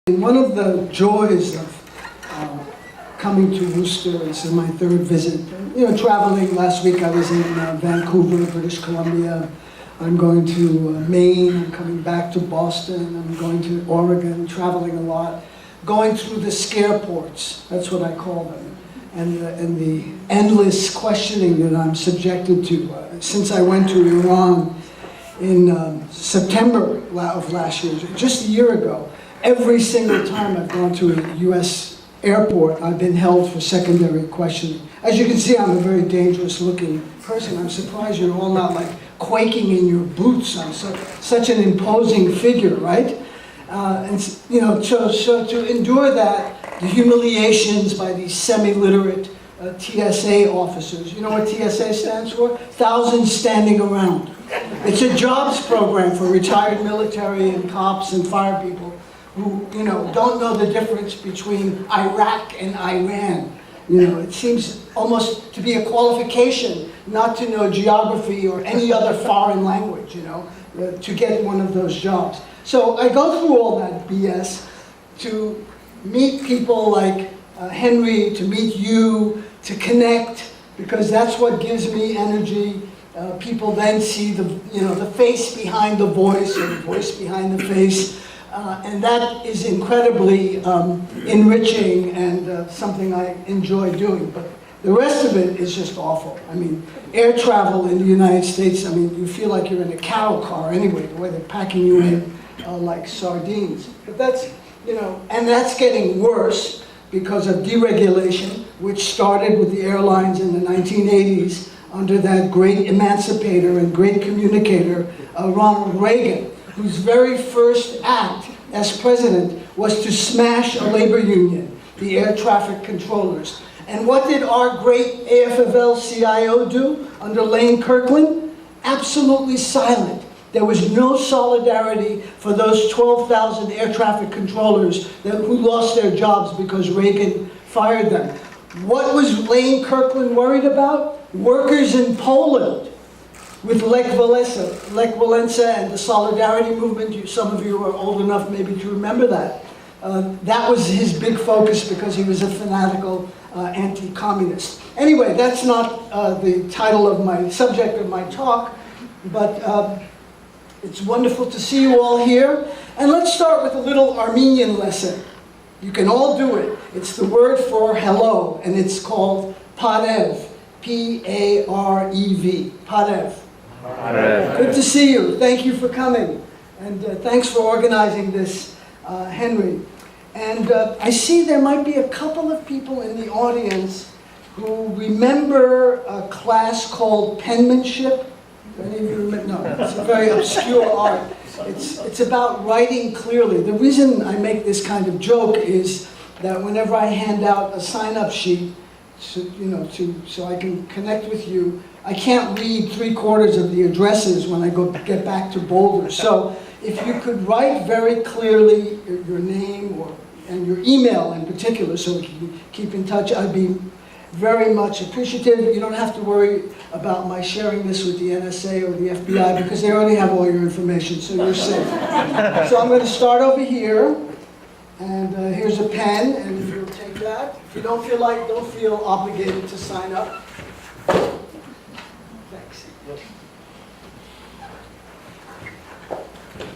One of the joys of coming to Worcester, this is my third visit. You know, traveling, last week I was in Vancouver, British Columbia. I'm going to Maine, I'm coming back to Boston, I'm going to Oregon, traveling a lot. Going through the scareports, that's what I call them, and the endless questioning that I'm subjected to. Since I went to Iran in September of last year, just a year ago, every single time I've gone to a U.S. airport, I've been held for secondary questioning. As you can see, I'm a very dangerous looking person. I'm surprised you're all not like quaking in your boots. I'm such an imposing figure, right? And you know, so to endure that, the humiliations by these semi-literate TSA officers. You know what TSA stands for? Thousands Standing Around. It's a jobs program for retired military and cops and fire people who, you know, don't know the difference between Iraq and Iran. You know, it seems almost to be a qualification not to know geography or any other foreign language, you know, to get one of those jobs. So I go through all that BS to meet people like Henry, to meet you, to connect, because that's what gives me energy. People then see the, you know, the face behind the voice, or the voice behind the face. And that is incredibly enriching and something I enjoy doing. But the rest of it is just awful. I mean, air travel in the United States, I mean, you feel like you're in a cattle car anyway, the way they're packing you in like sardines. But that's, you know, and that's getting worse because of deregulation, which started with the airlines in the 1980s under that great emancipator and great communicator, Ronald Reagan, whose very first act as president was to smash a labor union, the air traffic controllers. And what did our great AFL-CIO do under Lane Kirkland? Absolutely silent. There was no solidarity for those 12,000 air traffic controllers who lost their jobs because Reagan fired them. What was Lane Kirkland worried about? Workers in Poland. With Lech Walesa and the Solidarity Movement, some of you are old enough maybe to remember that. That was his big focus because he was a fanatical anti-communist. Anyway, that's not the title of my subject of my talk, but it's wonderful to see you all here. And let's start with a little Armenian lesson. You can all do it. It's the word for hello, and it's called parev, P-A-R-E-V, parev. Good to see you. Thank you for coming. And thanks for organizing this, Henry. And I see there might be a couple of people in the audience who remember a class called penmanship. Do any of you remember? No, it's a very obscure art. It's about writing clearly. The reason I make this kind of joke is that whenever I hand out a sign-up sheet, so I can connect with you, I can't read 3/4 of the addresses when I get back to Boulder. So if you could write very clearly your name and your email in particular, so we can keep in touch, I'd be very much appreciative. You don't have to worry about my sharing this with the NSA or the FBI because they already have all your information, so you're safe. So I'm going to start over here, and here's a pen, and if you'll take that. If you don't feel obligated to sign up.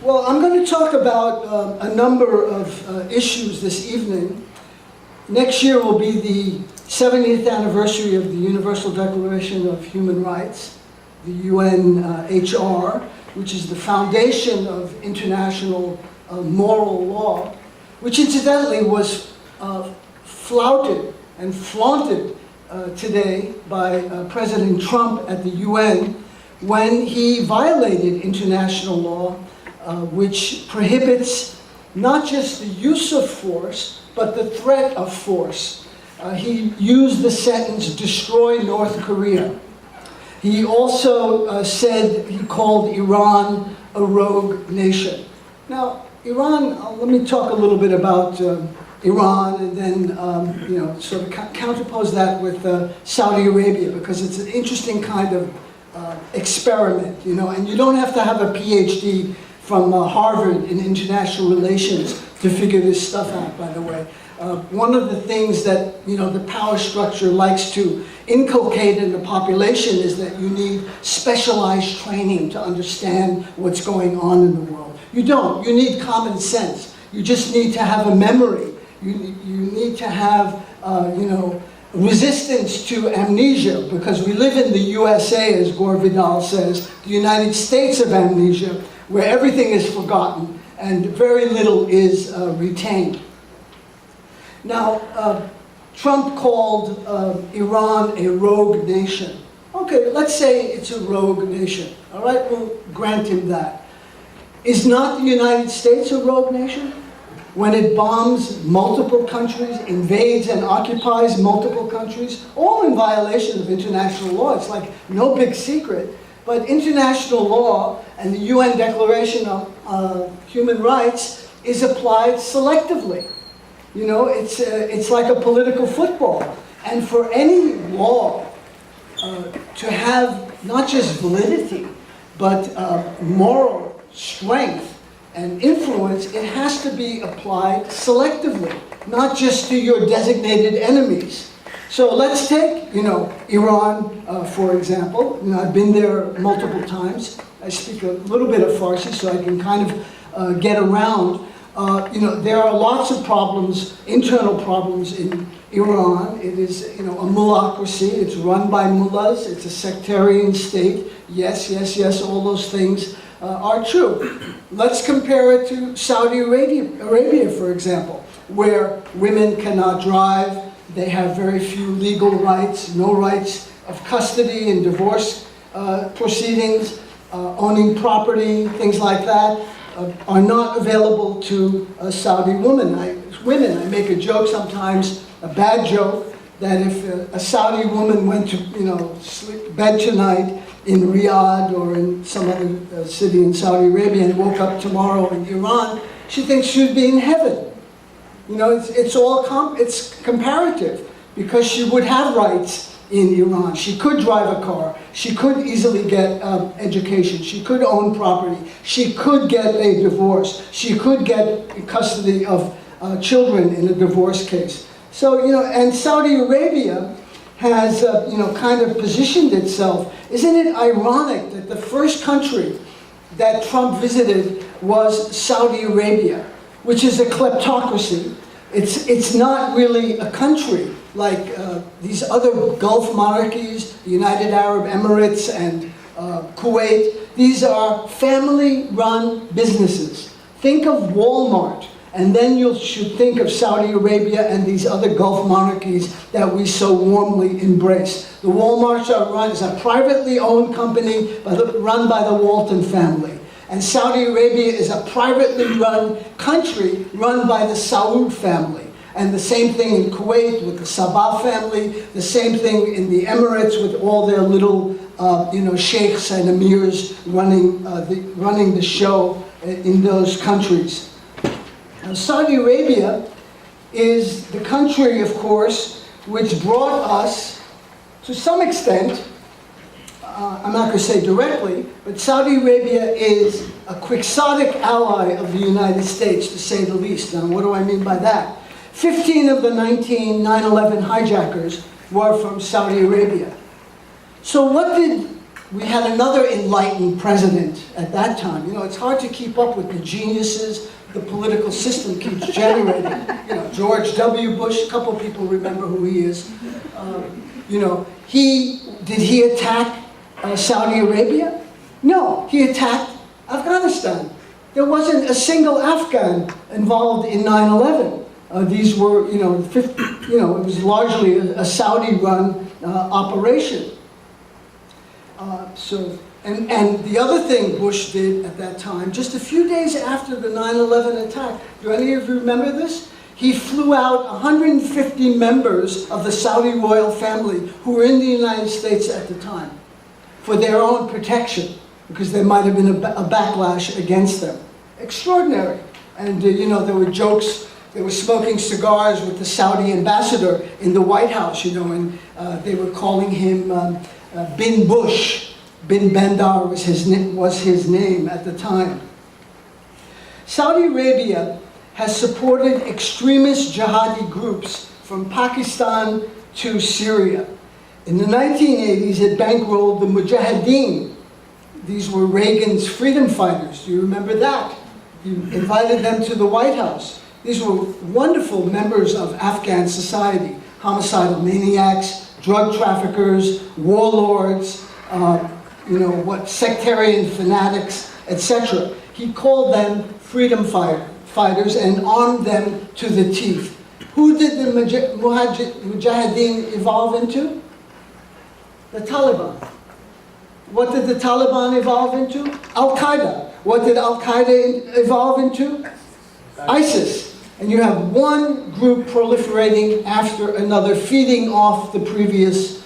Well, I'm going to talk about a number of issues this evening. Next year will be the 70th anniversary of the Universal Declaration of Human Rights, the UNHR, which is the foundation of international moral law, which incidentally was flouted and flaunted today by President Trump at the UN when he violated international law, which prohibits not just the use of force, but the threat of force. He used the sentence, "destroy North Korea." He also he called Iran a rogue nation. Now, Iran, let me talk a little bit about Iran, and then sort of counterpose that with Saudi Arabia, because it's an interesting kind of experiment, and you don't have to have a PhD from Harvard in international relations to figure this stuff out, by the way. One of the things that the power structure likes to inculcate in the population is that you need specialized training to understand what's going on in the world. You don't. You need common sense. You just need to have a memory. You need to have, resistance to amnesia, because we live in the USA, as Gore Vidal says, the United States of amnesia, where everything is forgotten and very little is retained. Now, Trump called Iran a rogue nation. Okay, let's say it's a rogue nation. All right, we'll grant him that. Is not the United States a rogue nation? When it bombs multiple countries, invades and occupies multiple countries, all in violation of international law. It's like no big secret. But international law and the UN Declaration of Human Rights is applied selectively. It's like a political football. And for any law to have not just validity, but moral strength and influence, it has to be applied selectively, not just to your designated enemies. So let's take, Iran, for example. I've been there multiple times. I speak a little bit of Farsi, so I can kind of get around. There are lots of problems, internal problems in Iran. It is, a mullahocracy. It's run by mullahs. It's a sectarian state. Yes, all those things are true. Let's compare it to Saudi Arabia, for example, where women cannot drive. They have very few legal rights, no rights of custody and divorce proceedings, owning property, things like that, are not available to Saudi women. I make a joke sometimes, a bad joke, that if a Saudi woman went to bed tonight in Riyadh or in some other city in Saudi Arabia and woke up tomorrow in Iran, she thinks she'd be in heaven. It's comparative, because she would have rights in Iran. She could drive a car. She could easily get education. She could own property. She could get a divorce. She could get custody of children in a divorce case. So, and Saudi Arabia has, kind of positioned itself. Isn't it ironic that the first country that Trump visited was Saudi Arabia, which is a kleptocracy? It's not really a country like these other Gulf monarchies, the United Arab Emirates and Kuwait. These are family-run businesses. Think of Walmart, and then you should think of Saudi Arabia and these other Gulf monarchies that we so warmly embrace. The Walmarts are run as a privately owned company run by the Walton family. And Saudi Arabia is a privately run country run by the Saud family. And the same thing in Kuwait with the Sabah family, the same thing in the Emirates with all their little, sheikhs and emirs running the show in those countries. Now, Saudi Arabia is the country, of course, which brought us, to some extent, I'm not going to say directly, but Saudi Arabia is a quixotic ally of the United States, to say the least. Now, what do I mean by that? 15 of the 19 9/11 hijackers were from Saudi Arabia. So we had another enlightened president at that time. It's hard to keep up with the geniuses the political system keeps generating. George W. Bush, a couple people remember who he is. Did he attack Saudi Arabia? No, he attacked Afghanistan. There wasn't a single Afghan involved in 9/11. These were, it was largely a Saudi-run operation. And the other thing Bush did at that time, just a few days after the 9/11 attack, do any of you remember this? He flew out 150 members of the Saudi royal family who were in the United States at the time for their own protection, because there might have been a backlash against them. Extraordinary. And, there were jokes. They were smoking cigars with the Saudi ambassador in the White House, and they were calling him Bin Bush. Bin Bandar was his name at the time. Saudi Arabia has supported extremist jihadi groups from Pakistan to Syria. In the 1980s, it bankrolled the Mujahideen. These were Reagan's freedom fighters. Do you remember that? He invited them to the White House. These were wonderful members of Afghan society, homicidal maniacs, drug traffickers, warlords, sectarian fanatics, etc. He called them freedom fighters and armed them to the teeth. Who did the Mujahideen evolve into? The Taliban. What did the Taliban evolve into? Al-Qaeda. What did Al-Qaeda evolve into? ISIS. And you have one group proliferating after another, feeding off the previous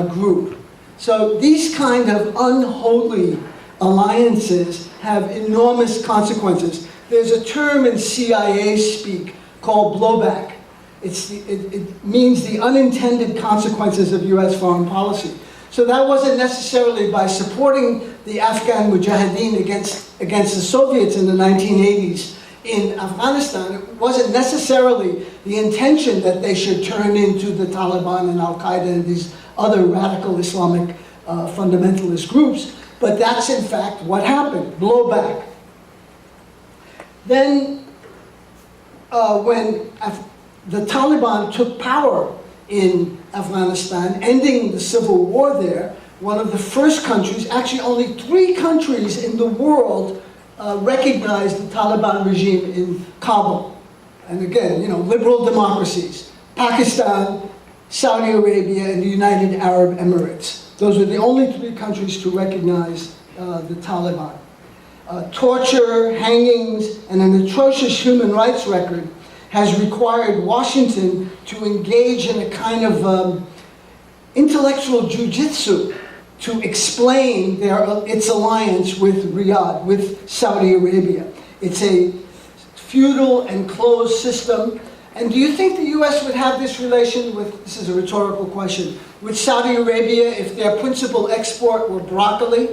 group. So these kind of unholy alliances have enormous consequences. There's a term in CIA speak called blowback. It means the unintended consequences of US foreign policy. So that wasn't necessarily by supporting the Afghan Mujahideen against the Soviets in the 1980s in Afghanistan. It wasn't necessarily the intention that they should turn into the Taliban and Al-Qaeda and these other radical Islamic fundamentalist groups, but that's in fact what happened, blowback. Then when the Taliban took power in Afghanistan, ending the civil war there, one of the first countries, actually only 3 countries in the world recognized the Taliban regime in Kabul. And again, liberal democracies, Pakistan, Saudi Arabia, and the United Arab Emirates. Those are the only 3 countries to recognize the Taliban. Torture, hangings, and an atrocious human rights record has required Washington to engage in a kind of intellectual jujitsu to explain its alliance with Riyadh, with Saudi Arabia. It's a feudal and closed system. And do you think the US would have this relation with, this is a rhetorical question, with Saudi Arabia if their principal export were broccoli?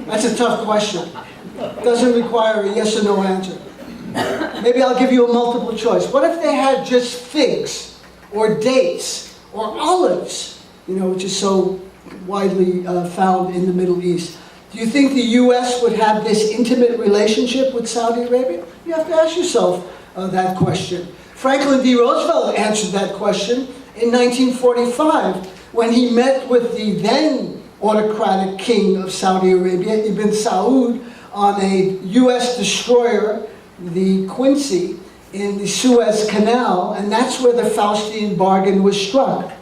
That's a tough question. Doesn't require a yes or no answer. Maybe I'll give you a multiple choice. What if they had just figs or dates or olives, which is so widely found in the Middle East? Do you think the US would have this intimate relationship with Saudi Arabia? You have to ask yourself that question. Franklin D. Roosevelt answered that question in 1945 when he met with the then autocratic king of Saudi Arabia, Ibn Saud, on a US destroyer, the Quincy, in the Suez Canal, and that's where the Faustian bargain was struck.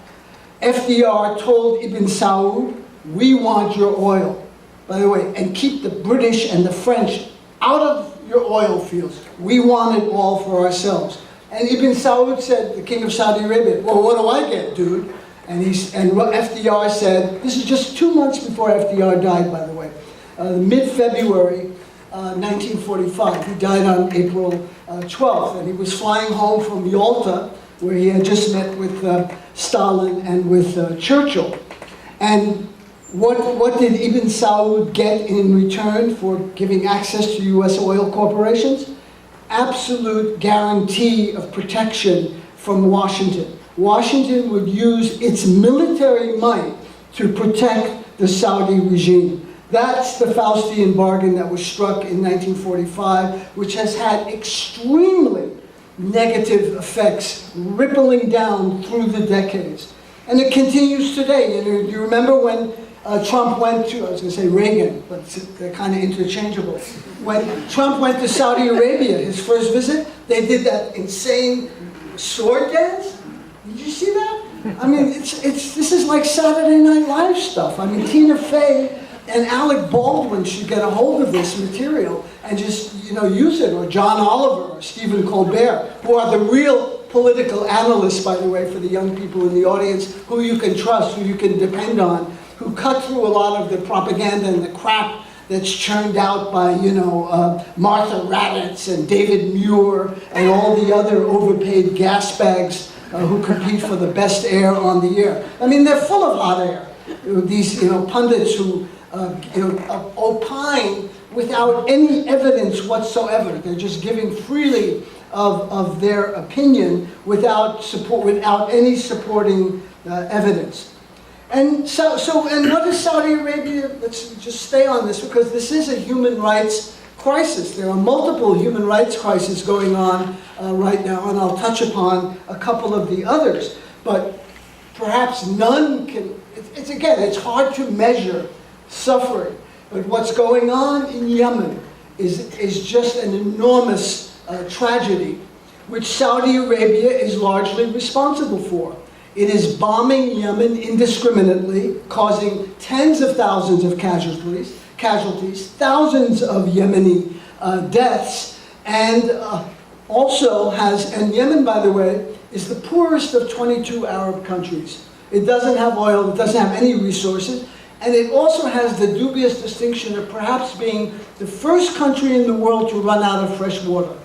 FDR told Ibn Saud, "We want your oil, by the way, and keep the British and the French out of your oil fields. We want it all for ourselves." And Ibn Saud said, the king of Saudi Arabia, "Well, what do I get, dude?" And FDR said, this is just 2 months before FDR died, by the way, mid-February 1945. He died on April 12th, and he was flying home from Yalta, where he had just met with Stalin and with Churchill. And what did Ibn Saud get in return for giving access to US oil corporations? Absolute guarantee of protection from Washington. Washington would use its military might to protect the Saudi regime. That's the Faustian bargain that was struck in 1945, which has had extremely negative effects rippling down through the decades. And it continues today. Do you remember when Trump went to, I was going to say Reagan, but they're kind of interchangeable. When Trump went to Saudi Arabia, his first visit, they did that insane sword dance. Did you see that? I mean, this is like Saturday Night Live stuff. I mean, Tina Fey and Alec Baldwin should get a hold of this material and just, use it, or John Oliver or Stephen Colbert, who are the real political analysts, by the way, for the young people in the audience, who you can trust, who you can depend on, who cut through a lot of the propaganda and the crap that's churned out by, Martha Raddatz and David Muir and all the other overpaid gas bags who compete for the best air on the air. I mean, they're full of hot air. These, pundits who, opine without any evidence whatsoever. They're just giving freely of their opinion without support, without any supporting evidence. And and what is Saudi Arabia? Let's just stay on this, because this is a human rights crisis. There are multiple human rights crises going on right now, and I'll touch upon a couple of the others. But perhaps none can, it's hard to measure suffering. But what's going on in Yemen is just an enormous tragedy, which Saudi Arabia is largely responsible for. It is bombing Yemen indiscriminately, causing tens of thousands of casualties, thousands of Yemeni deaths, and also and Yemen, by the way, is the poorest of 22 Arab countries. It doesn't have oil, it doesn't have any resources, and it also has the dubious distinction of perhaps being the first country in the world to run out of fresh water.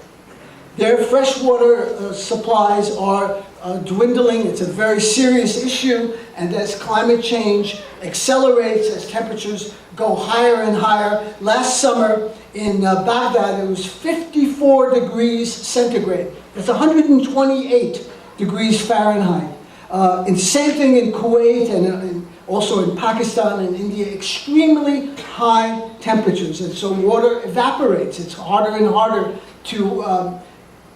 Their freshwater supplies are dwindling. It's a very serious issue, and as climate change accelerates, as temperatures go higher and higher. Last summer in Baghdad, it was 54 degrees centigrade. That's 128 degrees Fahrenheit. And same thing in Kuwait and also in Pakistan and India, extremely high temperatures. And so water evaporates. It's harder and harder to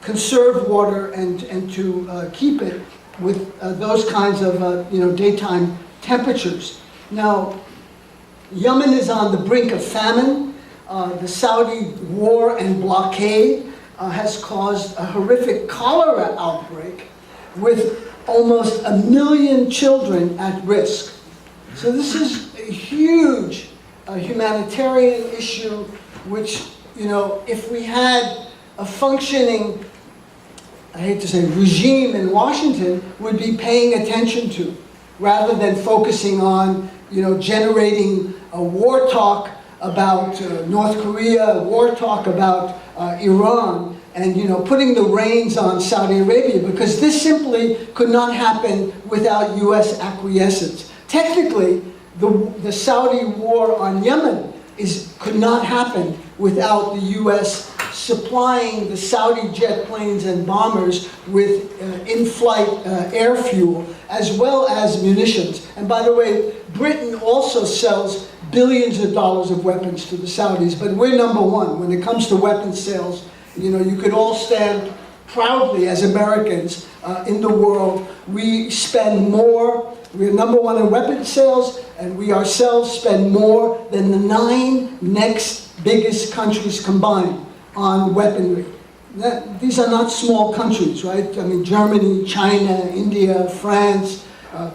conserve water and to keep it with those kinds of daytime temperatures. Now, Yemen is on the brink of famine. The Saudi war and blockade has caused a horrific cholera outbreak with almost 1 million children at risk. So this is a huge humanitarian issue, which, if we had a functioning, I hate to say, regime in Washington, would be paying attention to, rather than focusing on, generating a war talk about North Korea, war talk about Iran, and putting the reins on Saudi Arabia, because this simply could not happen without U.S. acquiescence. Technically, the Saudi war on Yemen could not happen without the U.S. supplying the Saudi jet planes and bombers with in-flight air fuel, as well as munitions. And by the way, Britain also sells billions of dollars of weapons to the Saudis, but we're number one when it comes to weapons sales. You could all stand proudly as Americans in the world. We spend more, we're number one in weapons sales, and we ourselves spend more than the 9 next biggest countries combined on weaponry. These are not small countries, right? I mean, Germany, China, India, France,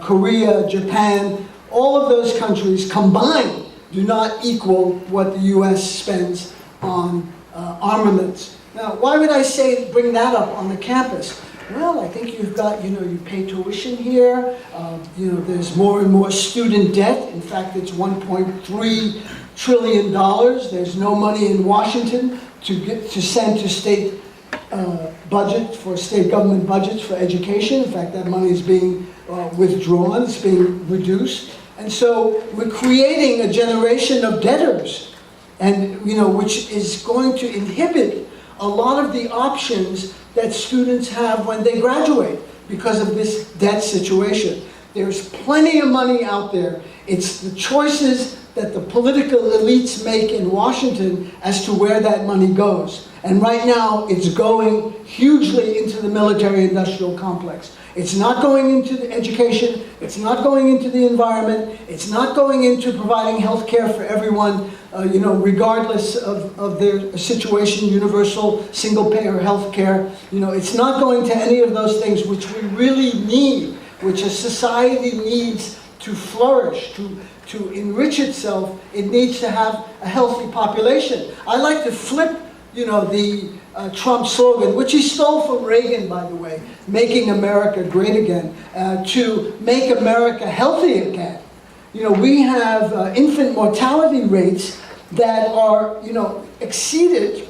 Korea, Japan, all of those countries combined do not equal what the U.S. spends on armaments. Now, why would I bring that up on the campus? Well, I think you've got, you pay tuition here. There's more and more student debt. In fact, it's $1.3 trillion. There's no money in Washington to send to state state government budgets for education. In fact, that money is being withdrawn. It's being reduced. And so we're creating a generation of debtors, and which is going to inhibit a lot of the options that students have when they graduate because of this debt situation. There's plenty of money out there. It's the choices that the political elites make in Washington as to where that money goes. And right now, it's going hugely into the military-industrial complex. It's not going into the education, it's not going into the environment, it's not going into providing health care for everyone, regardless of their situation, universal single-payer health care. It's not going to any of those things which we really need, which a society needs to flourish, to enrich itself. It needs to have a healthy population. I like to flip, the Trump slogan, which he stole from Reagan, by the way, making America great again, to make America healthy again. We have infant mortality rates that are, exceeded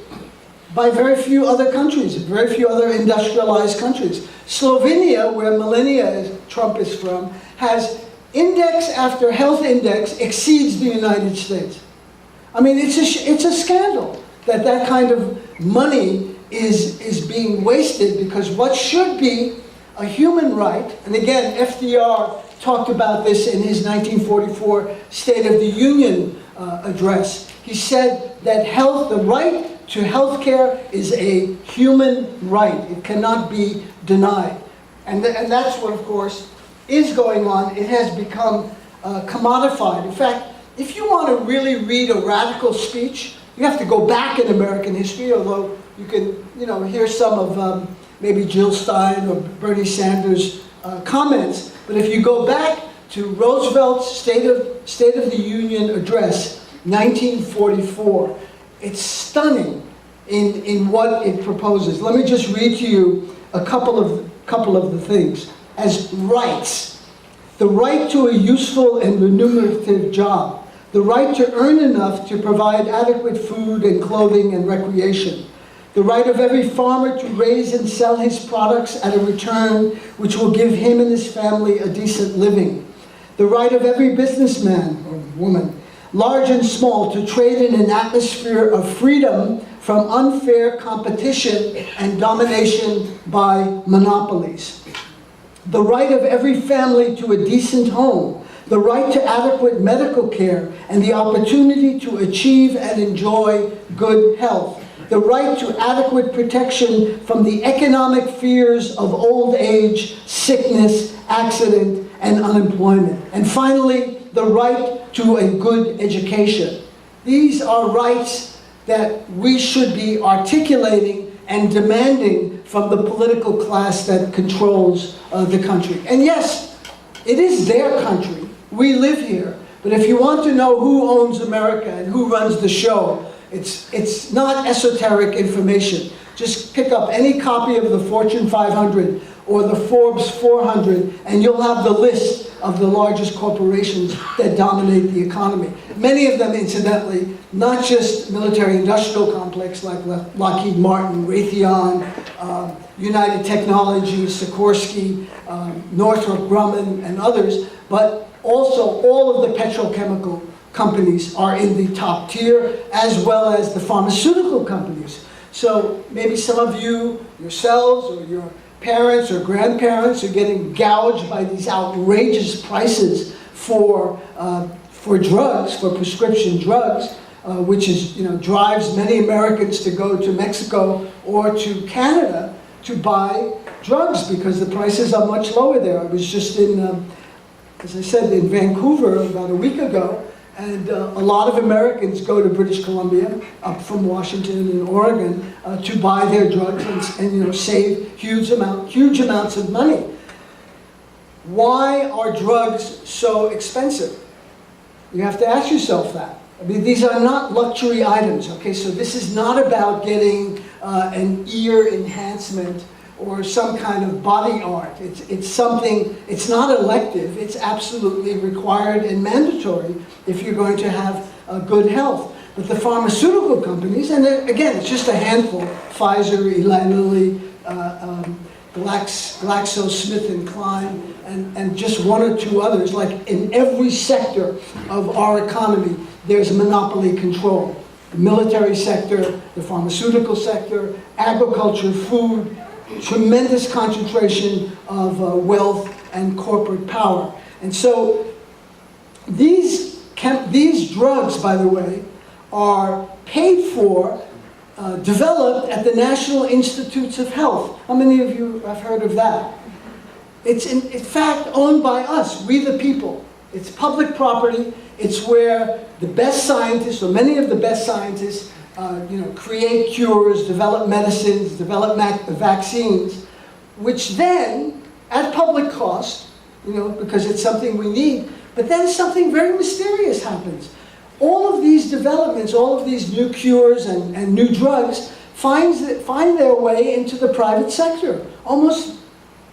by very few other countries, very few other industrialized countries. Slovenia, where Melania Trump is from, has index after health index exceeds the United States. I mean, it's a scandal that that kind of money is being wasted, because what should be a human right, and again, FDR talked about this in his 1944 State of the Union address. He said that the right to health care is a human right. It cannot be denied. And that's what, of course, is going on. It has become commodified. In fact, if you want to really read a radical speech, you have to go back in American history, although you can, hear some of maybe Jill Stein or Bernie Sanders' comments. But if you go back to Roosevelt's State of the Union address, 1944, it's stunning in what it proposes. Let me just read to you a couple of the things. As rights, the right to a useful and remunerative job, the right to earn enough to provide adequate food and clothing and recreation, the right of every farmer to raise and sell his products at a return which will give him and his family a decent living, the right of every businessman or woman, large and small, to trade in an atmosphere of freedom from unfair competition and domination by monopolies, the right of every family to a decent home, the right to adequate medical care and the opportunity to achieve and enjoy good health, the right to adequate protection from the economic fears of old age, sickness, accident, and unemployment, and finally, the right to a good education. These are rights that we should be articulating and demanding from the political class that controls the country. And yes, it is their country. We live here. But if you want to know who owns America and who runs the show, it's not esoteric information. Just pick up any copy of the Fortune 500 or the Forbes 400, and you'll have the list of the largest corporations that dominate the economy. Many of them, incidentally, not just military-industrial complex like Lockheed Martin, Raytheon, United Technologies, Sikorsky, Northrop Grumman, and others, but also all of the petrochemical companies are in the top tier, as well as the pharmaceutical companies. So maybe some of you, yourselves, or your parents or grandparents are getting gouged by these outrageous prices for drugs, for prescription drugs, which is, drives many Americans to go to Mexico or to Canada to buy drugs because the prices are much lower there. I was just in, as I said, in Vancouver about a week ago, and a lot of Americans go to British Columbia, up from Washington and Oregon, to buy their drugs and save huge amounts of money. Why are drugs so expensive? You have to ask yourself that. I mean, these are not luxury items, okay? So this is not about getting an ear enhancement or some kind of body art. It's something, it's not elective, it's absolutely required and mandatory if you're going to have good health. But the pharmaceutical companies, and again, it's just a handful, Pfizer, Eli Lilly, GlaxoSmithKline, and just one or two others, like in every sector of our economy, there's monopoly control. The military sector, the pharmaceutical sector, agriculture, food, tremendous concentration of wealth and corporate power. And so these drugs, by the way, are paid for, developed at the National Institutes of Health. How many of you have heard of that? It's in fact owned by us, we the people. It's public property. It's where the best scientists, or many of the best scientists, create cures, develop medicines, develop vaccines, which then, at public cost, because it's something we need, but then something very mysterious happens. All of these developments, all of these new cures and new drugs find their way into the private sector, almost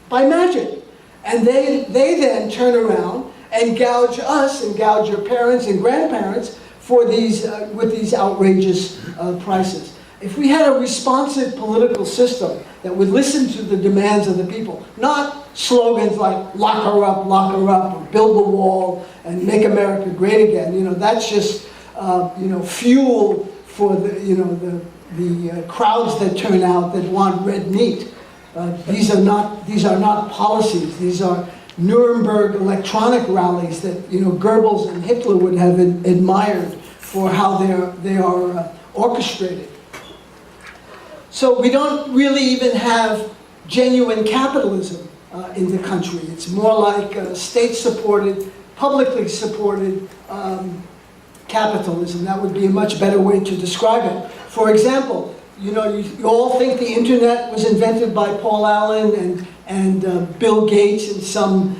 by magic. And they then turn around and gouge us and gouge your parents and grandparents for these, with these outrageous prices. If we had a responsive political system that would listen to the demands of the people, not slogans like lock her up, or build the wall, and make America great again, that's just fuel for the crowds that turn out that want red meat. These are not policies. These are Nuremberg electronic rallies that Goebbels and Hitler would have admired for how they are orchestrated. So we don't really even have genuine capitalism in the country. It's more like state-supported, publicly supported capitalism. That would be a much better way to describe it. For example, you all think the internet was invented by Paul Allen and Bill Gates in some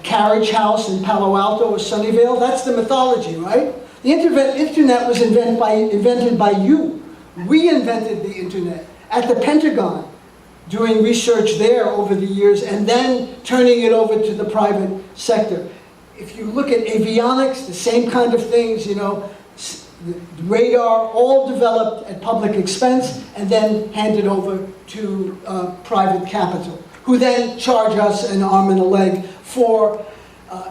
carriage house in Palo Alto or Sunnyvale. That's the mythology, right? The internet was invented by you. We invented the internet at the Pentagon, doing research there over the years, and then turning it over to the private sector. If you look at avionics, the same kind of things, the radar, all developed at public expense and then handed over to private capital, who then charge us an arm and a leg for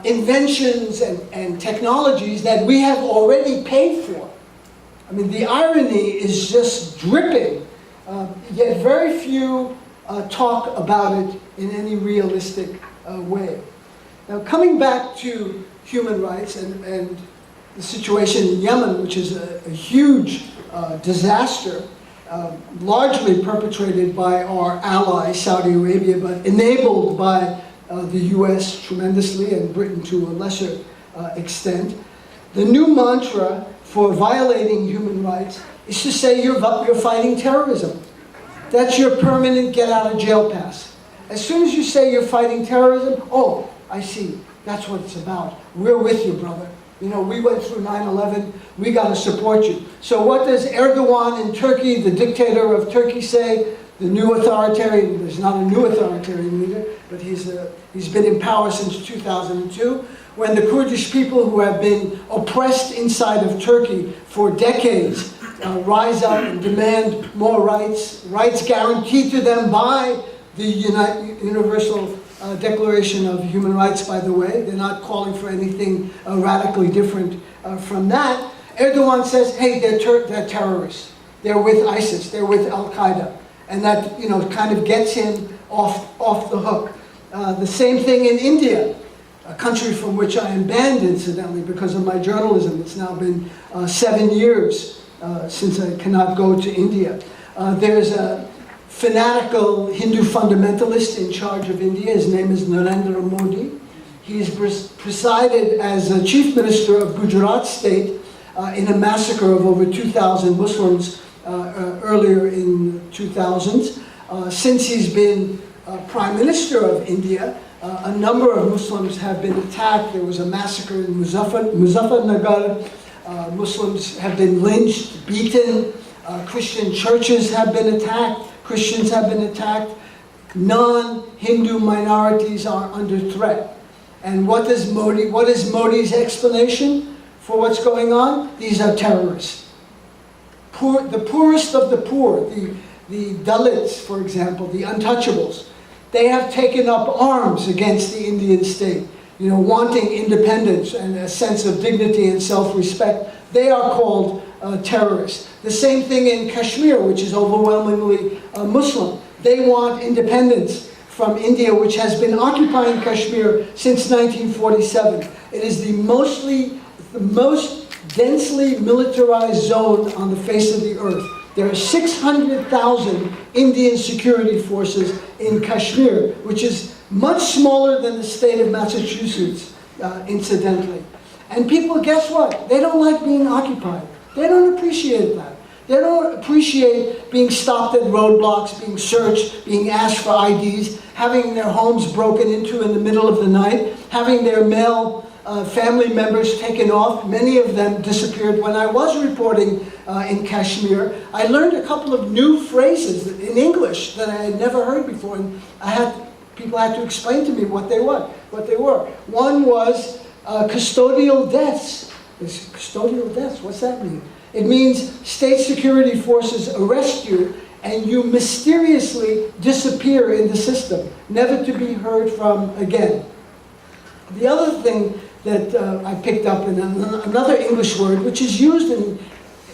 inventions and technologies that we have already paid for. I mean, the irony is just dripping, yet very few talk about it in any realistic way. Now, coming back to human rights and the situation in Yemen, which is a huge disaster, largely perpetrated by our ally, Saudi Arabia, but enabled by the US tremendously and Britain to a lesser extent. The new mantra for violating human rights is to say you're fighting terrorism. That's your permanent get-out-of-jail pass. As soon as you say you're fighting terrorism, oh, I see, that's what it's about. We're with you, brother. We went through 9/11, we got to support you. So what does Erdogan in Turkey, the dictator of Turkey, say? The new authoritarian, there's not a new authoritarian leader, but he's been in power since 2002. When the Kurdish people who have been oppressed inside of Turkey for decades rise up and demand more rights guaranteed to them by the Universal Declaration of Human Rights, by the way. They're not calling for anything radically different from that. Erdogan says, hey, they're terrorists. They're with ISIS. They're with Al-Qaeda. And that, kind of gets him off the hook. The same thing in India, a country from which I am banned, incidentally, because of my journalism. It's now been 7 years since I cannot go to India. There's a fanatical Hindu fundamentalist in charge of India. His name is Narendra Modi. He's presided as a chief minister of Gujarat state in a massacre of over 2,000 Muslims earlier in the 2000s. Since he's been prime minister of India, a number of Muslims have been attacked. There was a massacre in Muzaffarnagar. Muslims have been lynched, beaten. Christian churches have been attacked. Christians have been attacked. Non-Hindu minorities are under threat. And what is Modi's explanation for what's going on? These are terrorists. The poorest of the poor, the Dalits, for example, the untouchables, they have taken up arms against the Indian state, wanting independence and a sense of dignity and self-respect. They are called terrorists. The same thing in Kashmir, which is overwhelmingly Muslim. They want independence from India, which has been occupying Kashmir since 1947. It is the most densely militarized zone on the face of the earth. There are 600,000 Indian security forces in Kashmir, which is much smaller than the state of Massachusetts, incidentally. And people, guess what? They don't like being occupied. They don't appreciate that. They don't appreciate being stopped at roadblocks, being searched, being asked for IDs, having their homes broken into in the middle of the night, having their male family members taken off. Many of them disappeared. When I was reporting in Kashmir, I learned a couple of new phrases in English that I had never heard before, and people had to explain to me what they were. One was custodial deaths. Custodial deaths, what's that mean? It means state security forces arrest you and you mysteriously disappear in the system, never to be heard from again. The other thing that I picked up in another English word, which is used in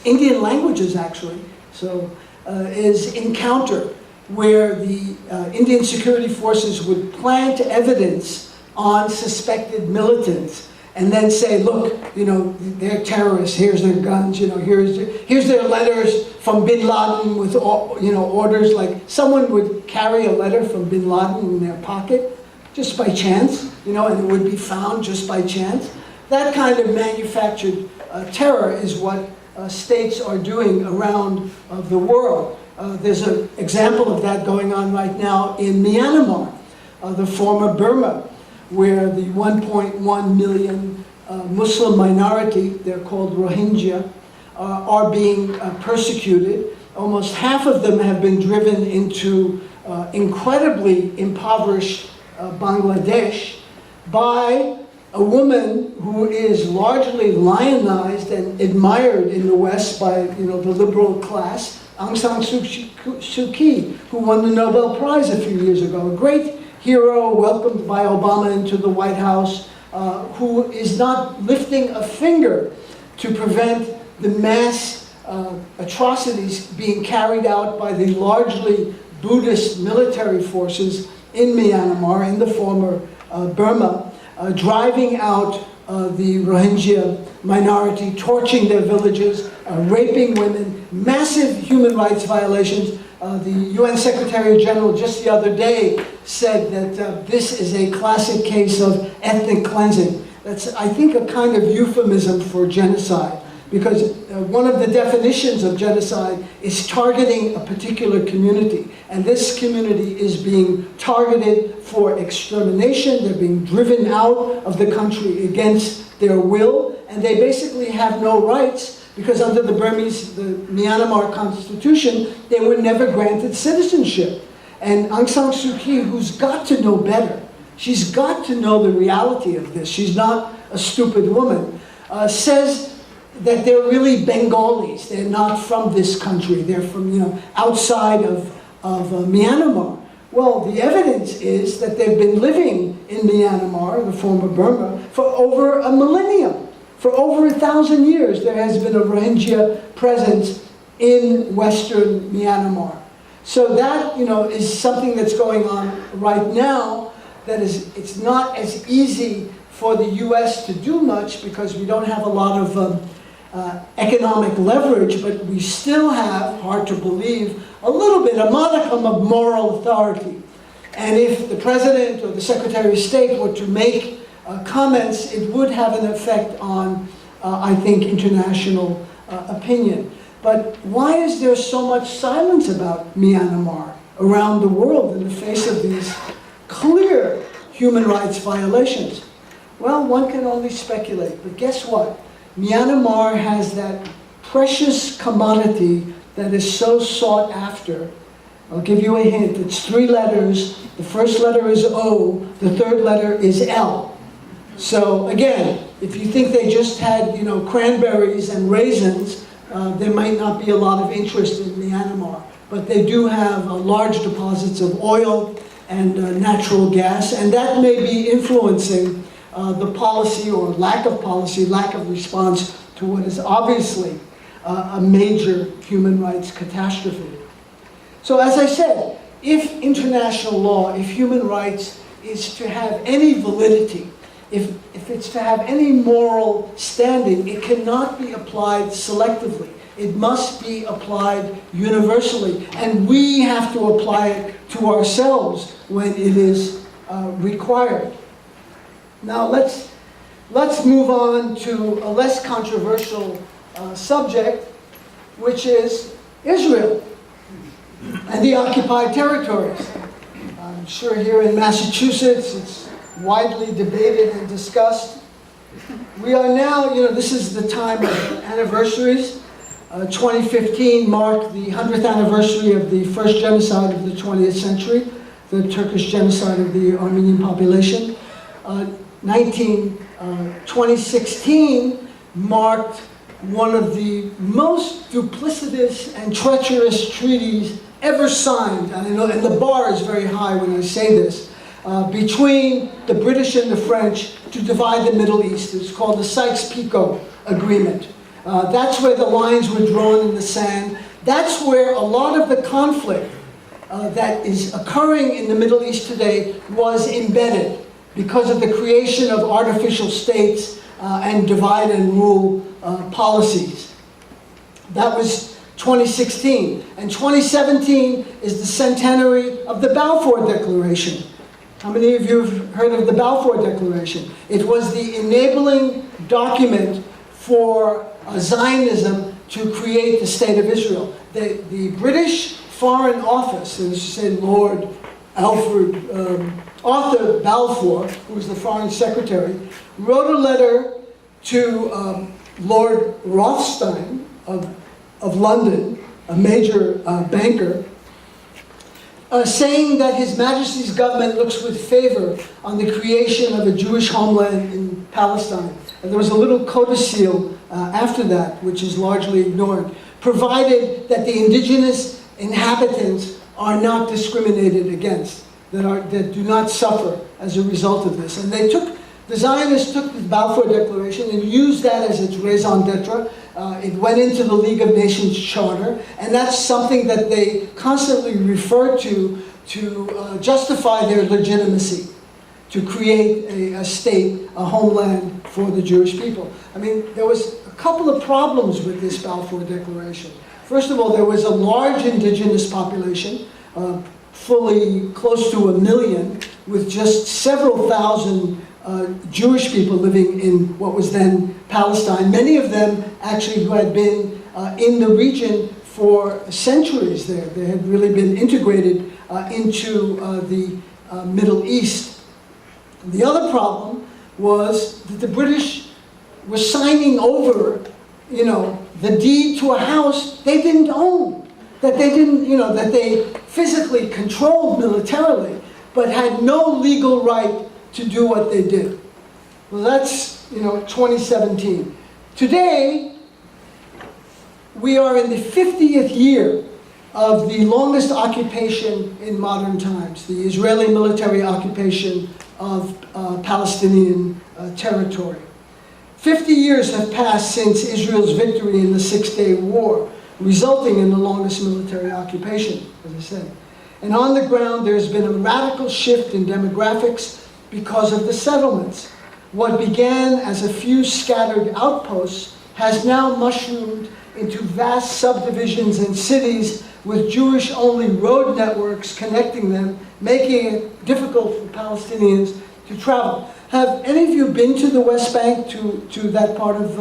Indian languages actually, so is encounter, where the Indian security forces would plant evidence on suspected militants and then say, look, you know, they're terrorists, here's their guns, you know, here's their letters from bin Laden with, you know, orders. Like someone would carry a letter from bin Laden in their pocket just by chance, you know, and it would be found just by chance. That kind of manufactured terror is what states are doing around the world. There's an example of that going on right now in Myanmar, the former Burma, where the 1.1 million Muslim minority, they're called Rohingya, are being persecuted. Almost half of them have been driven into incredibly impoverished Bangladesh by a woman who is largely lionized and admired in the West by, you know, the liberal class, Aung San Suu Kyi, who won the Nobel Prize a few years ago. A great hero welcomed by Obama into the White House, who is not lifting a finger to prevent the mass atrocities being carried out by the largely Buddhist military forces in Myanmar, in the former Burma, driving out the Rohingya minority, torching their villages, raping women, massive human rights violations. The UN Secretary General just the other day said that this is a classic case of ethnic cleansing. That's, I think, a kind of euphemism for genocide, because one of the definitions of genocide is targeting a particular community, and this community is being targeted for extermination. They're being driven out of the country against their will, and they basically have no rights, because under the Myanmar constitution, they were never granted citizenship. And Aung San Suu Kyi, who's got to know better, she's got to know the reality of this, she's not a stupid woman, says that they're really Bengalis. They're not from this country. They're from, you know, outside of Myanmar. Well, the evidence is that they've been living in Myanmar, the former Burma, for over a millennium. For over 1,000 years, there has been a Rohingya presence in Western Myanmar. So that, you know, is something that's going on right now. That is, it's not as easy for the U.S. to do much because we don't have a lot of economic leverage, but we still have, hard to believe, a little bit, a modicum of moral authority. And if the President or the Secretary of State were to make comments, it would have an effect on, I think, international opinion. But why is there so much silence about Myanmar around the world in the face of these clear human rights violations? Well, one can only speculate, but guess what? Myanmar has that precious commodity that is so sought after. I'll give you a hint. It's 3 letters. The first letter is O. The third letter is L. So again, if you think they just had, you know, cranberries and raisins, there might not be a lot of interest in Myanmar. But they do have large deposits of oil and natural gas, and that may be influencing the policy or lack of policy, lack of response to what is obviously a major human rights catastrophe. So as I said, if international law, if human rights is to have any validity, if it's to have any moral standing, it cannot be applied selectively. It must be applied universally, and we have to apply it to ourselves when it is required. Now let's move on to a less controversial subject, which is Israel and the occupied territories. I'm sure here in Massachusetts it's widely debated and discussed. We are now, you know, this is the time of anniversaries. 2015 marked the 100th anniversary of the first genocide of the 20th century, the Turkish genocide of the Armenian population. 2016 marked one of the most duplicitous and treacherous treaties ever signed. And I know, and the bar is very high when I say this. between the British and the French to divide the Middle East. It's called the Sykes-Picot Agreement. That's where the lines were drawn in the sand. That's where a lot of the conflict that is occurring in the Middle East today was embedded because of the creation of artificial states and divide and rule policies. That was 2016. And 2017 is the centenary of the Balfour Declaration. How many of you have heard of the Balfour Declaration? It was the enabling document for Zionism to create the State of Israel. The British Foreign Office, as you say, Lord Arthur Balfour, who was the Foreign Secretary, wrote a letter to Lord Rothstein of London, a major banker, saying that His Majesty's government looks with favor on the creation of a Jewish homeland in Palestine. And there was a little codicil after that, which is largely ignored, provided that the indigenous inhabitants are not discriminated against, that do not suffer as a result of this. And the Zionists took the Balfour Declaration and used that as its raison d'etre. It went into the League of Nations Charter, and that's something that they constantly refer to justify their legitimacy, to create a state, a homeland for the Jewish people. I mean, there was a couple of problems with this Balfour Declaration. First of all, there was a large indigenous population, fully close to 1 million, with just several thousand Jewish people living in what was then Palestine. Many of them actually who had been in the region for centuries there. They had really been integrated into the Middle East. The other problem was that the British were signing over, the deed to a house they didn't own, that they didn't, that they physically controlled militarily, but had no legal right to do what they did. Well, that's, 2017. Today, we are in the 50th year of the longest occupation in modern times, the Israeli military occupation of Palestinian territory. 50 years have passed since Israel's victory in the Six-Day War, resulting in the longest military occupation, as I said. And on the ground, there's been a radical shift in demographics because of the settlements. What began as a few scattered outposts has now mushroomed into vast subdivisions and cities with Jewish-only road networks connecting them, making it difficult for Palestinians to travel. Have any of you been to the West Bank, to that part of,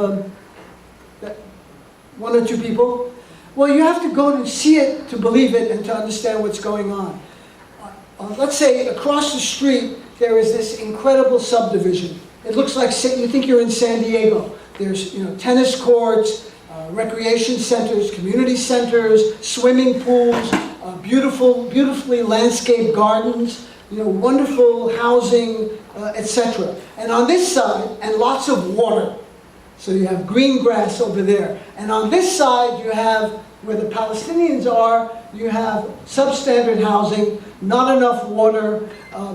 one or two people? Well, you have to go to see it to believe it and to understand what's going on. Let's say across the street, there is this incredible subdivision. It looks like you think you're in San Diego. There's tennis courts, recreation centers, community centers, swimming pools, beautifully landscaped gardens, wonderful housing, etc. And on this side, and lots of water. So you have green grass over there. And on this side, you have, where the Palestinians are, you have substandard housing, not enough water,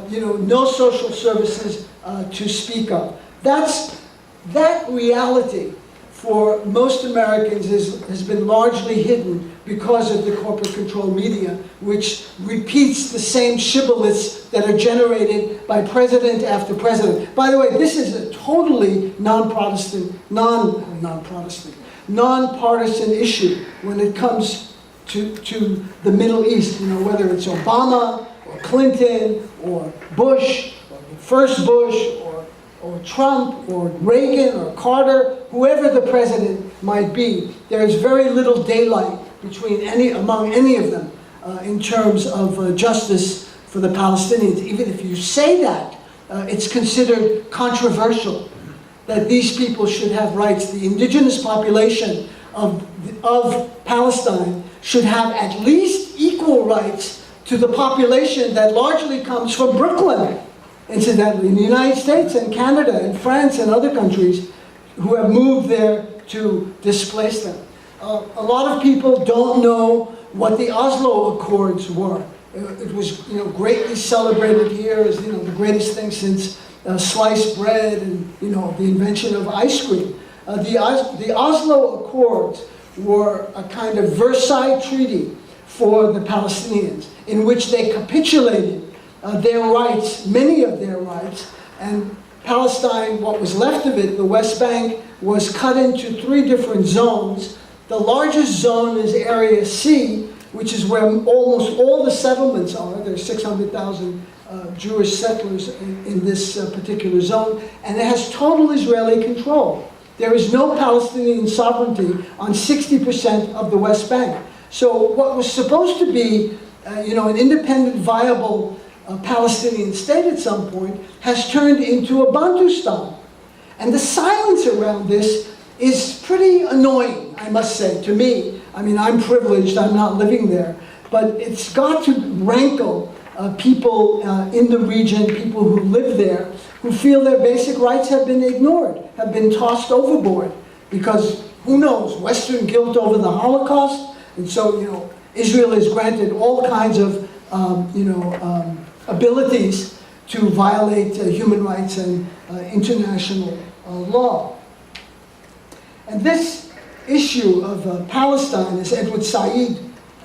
no social services to speak of. That reality for most Americans has been largely hidden because of the corporate control media, which repeats the same shibboleths that are generated by president after president. By the way, this is a totally non-partisan issue when it comes to the Middle East, whether it's Obama or Clinton or Bush, or the first Bush, or Trump, or Reagan, or Carter, whoever the president might be. There is very little daylight among any of them in terms of justice for the Palestinians. Even if you say that, it's considered controversial that these people should have rights. The indigenous population of Palestine should have at least equal rights to the population that largely comes from Brooklyn, incidentally, in the United States and Canada and France and other countries who have moved there to displace them. A lot of people don't know what the Oslo Accords were. It was, greatly celebrated here as, the greatest thing since sliced bread and, the invention of ice cream. The Oslo Accords were a kind of Versailles Treaty for the Palestinians, in which they capitulated their rights, many of their rights, and Palestine, what was left of it, the West Bank, was cut into 3 different zones. The largest zone is Area C, which is where almost all the settlements are. There's 600,000 Jewish settlers in this particular zone, and it has total Israeli control. There is no Palestinian sovereignty on 60% of the West Bank. So what was supposed to be, an independent, viable Palestinian state at some point has turned into a Bantustan. And the silence around this is pretty annoying, I must say, to me. I mean, I'm privileged, I'm not living there, but it's got to rankle people in the region, people who live there, who feel their basic rights have been ignored, have been tossed overboard, because who knows, Western guilt over the Holocaust, and so, Israel is granted all kinds of, abilities to violate human rights and international law. And this issue of Palestine, as Edward Said,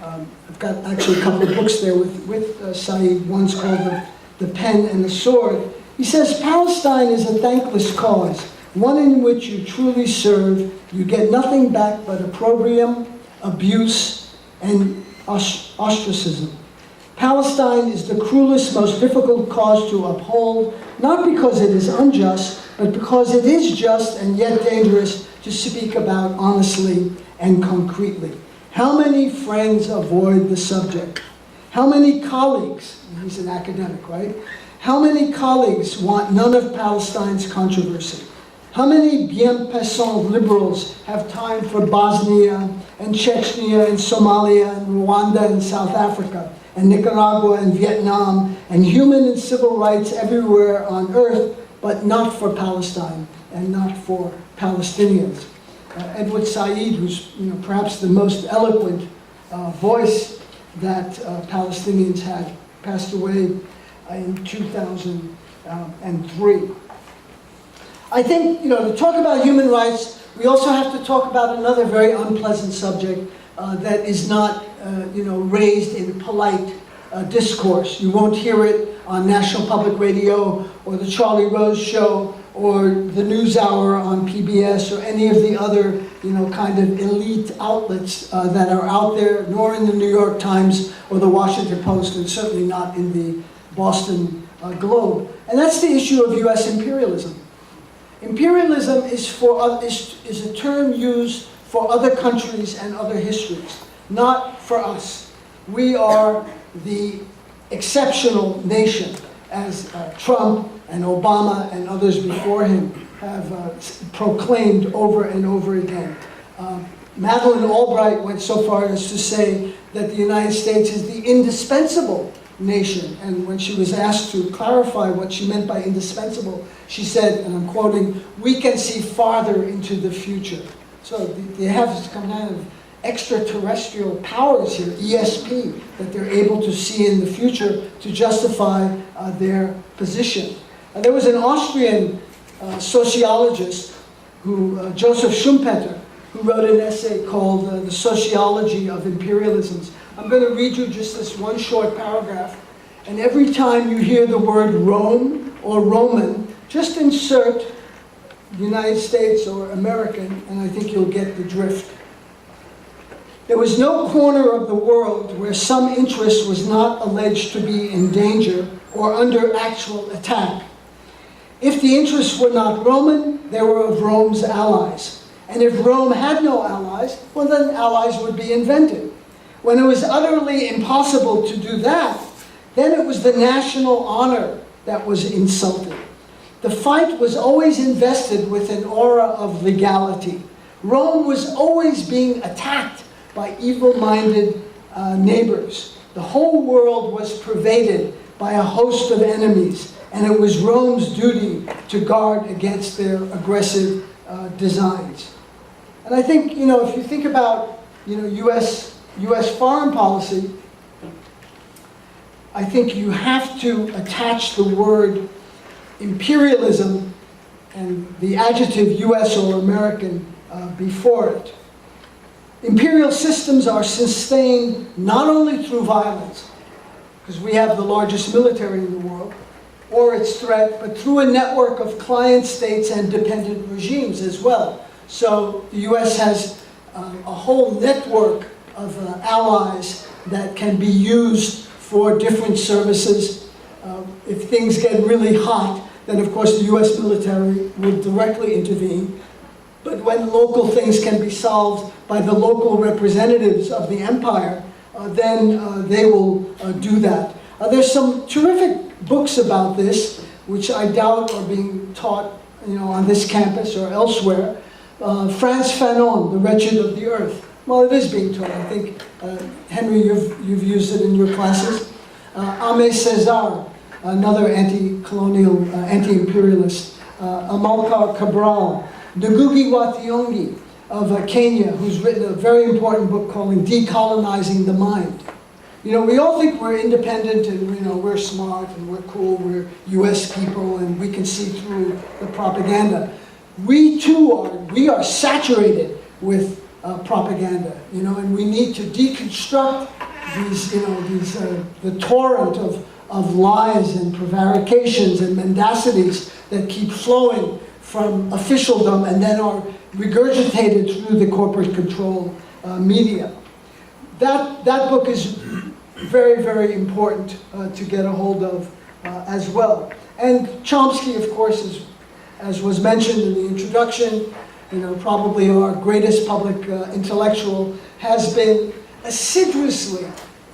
I've got actually a couple of books there with Said, one's called The Pen and the Sword. He says, Palestine is a thankless cause, one in which you truly serve, you get nothing back but opprobrium, abuse, and ostracism. Palestine is the cruelest, most difficult cause to uphold, not because it is unjust, but because it is just and yet dangerous to speak about honestly and concretely. How many friends avoid the subject? How many colleagues, he's an academic, right? How many colleagues want none of Palestine's controversy? How many bien-pensant liberals have time for Bosnia and Chechnya and Somalia and Rwanda and South Africa and Nicaragua and Vietnam and human and civil rights everywhere on earth, but not for Palestine and not for Palestinians? Edward Said, who's perhaps the most eloquent voice that Palestinians had, passed away in 2003. I think, to talk about human rights, we also have to talk about another very unpleasant subject that is not, raised in polite discourse. You won't hear it on National Public Radio or the Charlie Rose Show or the NewsHour on PBS or any of the other, kind of elite outlets that are out there, nor in the New York Times or the Washington Post, and certainly not in the Boston Globe. And that's the issue of U.S. imperialism. Imperialism is a term used for other countries and other histories, not for us. We are the exceptional nation, as Trump and Obama and others before him have proclaimed over and over again. Madeleine Albright went so far as to say that the United States is the indispensable nation, and when she was asked to clarify what she meant by indispensable, she said, and I'm quoting, "We can see farther into the future." So they have this kind of extraterrestrial powers here, ESP, that they're able to see in the future to justify their position. There was an Austrian sociologist, Joseph Schumpeter, who wrote an essay called The Sociology of Imperialisms. I'm going to read you just this one short paragraph, and every time you hear the word Rome or Roman, just insert United States or American, and I think you'll get the drift. There was no corner of the world where some interest was not alleged to be in danger or under actual attack. If the interests were not Roman, they were of Rome's allies. And if Rome had no allies, well then allies would be invented. When it was utterly impossible to do that, then it was the national honor that was insulted. The fight was always invested with an aura of legality. Rome was always being attacked by evil-minded neighbors. The whole world was pervaded by a host of enemies, and it was Rome's duty to guard against their aggressive designs. And I think, if you think about, U.S. foreign policy, I think you have to attach the word imperialism and the adjective US or American before it. Imperial systems are sustained not only through violence, because we have the largest military in the world, or its threat, but through a network of client states and dependent regimes as well. So the US has a whole network of allies that can be used for different services. If things get really hot, then of course the US military will directly intervene. But when local things can be solved by the local representatives of the empire, then they will do that. There's some terrific books about this, which I doubt are being taught, on this campus or elsewhere. Frantz Fanon, The Wretched of the Earth. Well, it is being taught. I think, Henry, you've used it in your classes. Aimé Césaire, another anti-colonial, anti-imperialist. Amilcar Cabral. Ngugi wa Thiong'o of Kenya, who's written a very important book called Decolonizing the Mind. We all think we're independent and we're smart and we're cool, we're US people and we can see through the propaganda. We too are saturated with propaganda, and we need to deconstruct these, the torrent of lies and prevarications and mendacities that keep flowing from officialdom and then are regurgitated through the corporate control media. That book is very, very important to get a hold of as well. And Chomsky, of course, as was mentioned in the introduction, probably our greatest public intellectual, has been assiduously,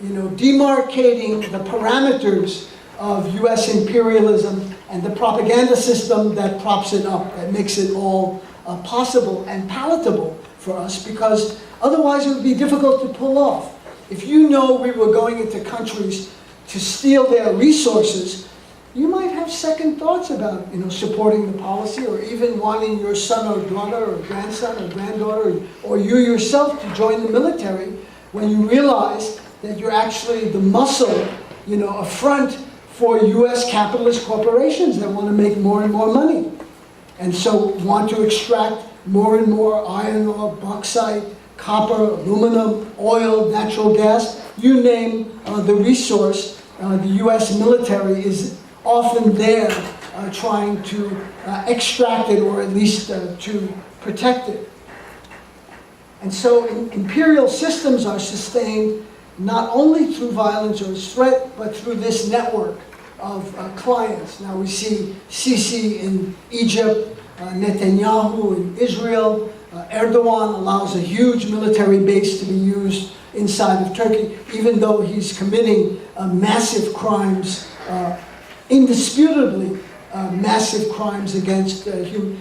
demarcating the parameters of US imperialism and the propaganda system that props it up, that makes it all possible and palatable for us, because otherwise it would be difficult to pull off. If we were going into countries to steal their resources, you might have second thoughts about supporting the policy, or even wanting your son or daughter or grandson or granddaughter or you yourself to join the military, when you realize that you're actually the muscle, a front for US capitalist corporations that want to make more and more money, and so want to extract more and more iron ore, bauxite, copper, aluminum, oil, natural gas, you name the resource. The US military is often there trying to extract it, or at least to protect it. And so imperial systems are sustained not only through violence or threat, but through this network of clients. Now we see Sisi in Egypt, Netanyahu in Israel. Erdogan allows a huge military base to be used inside of Turkey, even though he's committing massive crimes, indisputably massive crimes against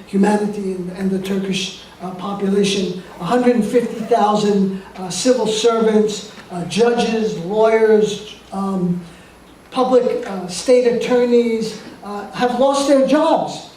humanity and the Turkish population. 150,000 civil servants, judges, lawyers, public state attorneys have lost their jobs.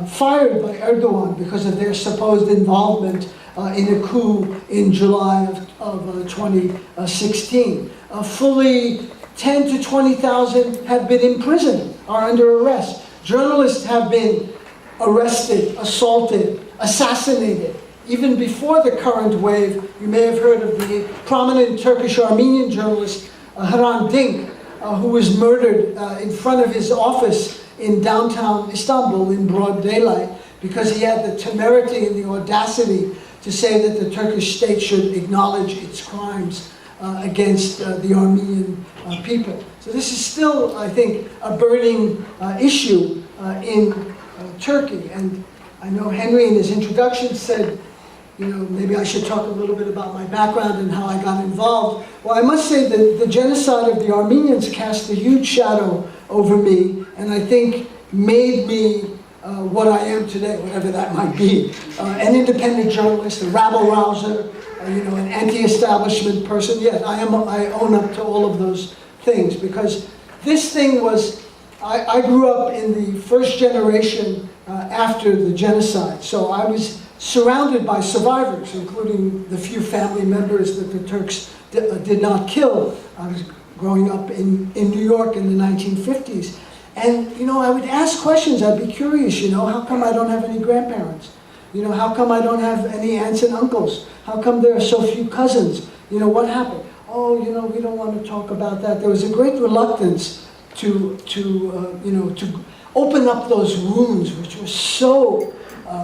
Fired by Erdogan because of their supposed involvement in a coup in July of 2016. Fully 10 to 20,000 have been imprisoned, are under arrest. Journalists have been arrested, assaulted, assassinated. Even before the current wave, you may have heard of the prominent Turkish-Armenian journalist Hrant Dink, who was murdered in front of his office in downtown Istanbul in broad daylight, because he had the temerity and the audacity to say that the Turkish state should acknowledge its crimes against the Armenian people. So this is still, I think, a burning issue in Turkey. And I know Henry in his introduction said, maybe I should talk a little bit about my background and how I got involved. Well, I must say that the genocide of the Armenians cast a huge shadow over me, and I think made me what I am today, whatever that might be. An independent journalist, a rabble-rouser, an anti-establishment person. Yes, I own up to all of those things, because this thing was, I grew up in the first generation after the genocide, so I was surrounded by survivors, including the few family members that the Turks did not kill. I was growing up in New York in the 1950s. And, you know, I would ask questions. I'd be curious, you know, how come I don't have any grandparents? You know, how come I don't have any aunts and uncles? How come there are so few cousins? You know, what happened? Oh, you know, we don't want to talk about that. There was a great reluctance to open up those wounds, which were so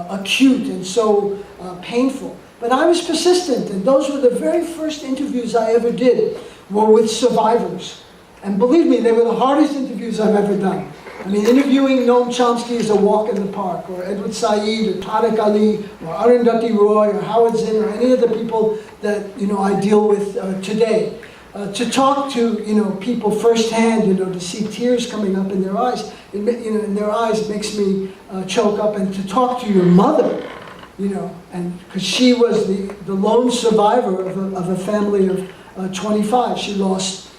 acute and so painful. But I was persistent, and those were the very first interviews I ever did were with survivors. And believe me, they were the hardest interviews I've ever done. I mean, interviewing Noam Chomsky is a walk in the park, or Edward Said, or Tariq Ali, or Arundhati Roy, or Howard Zinn, or any of the people that, you know, I deal with today. To talk to, you know, people firsthand, you know, to see tears coming up in their eyes, you know, in their eyes, it makes me choke up. And to talk to your mother, you know, and because she was the lone survivor of a family of 25. She lost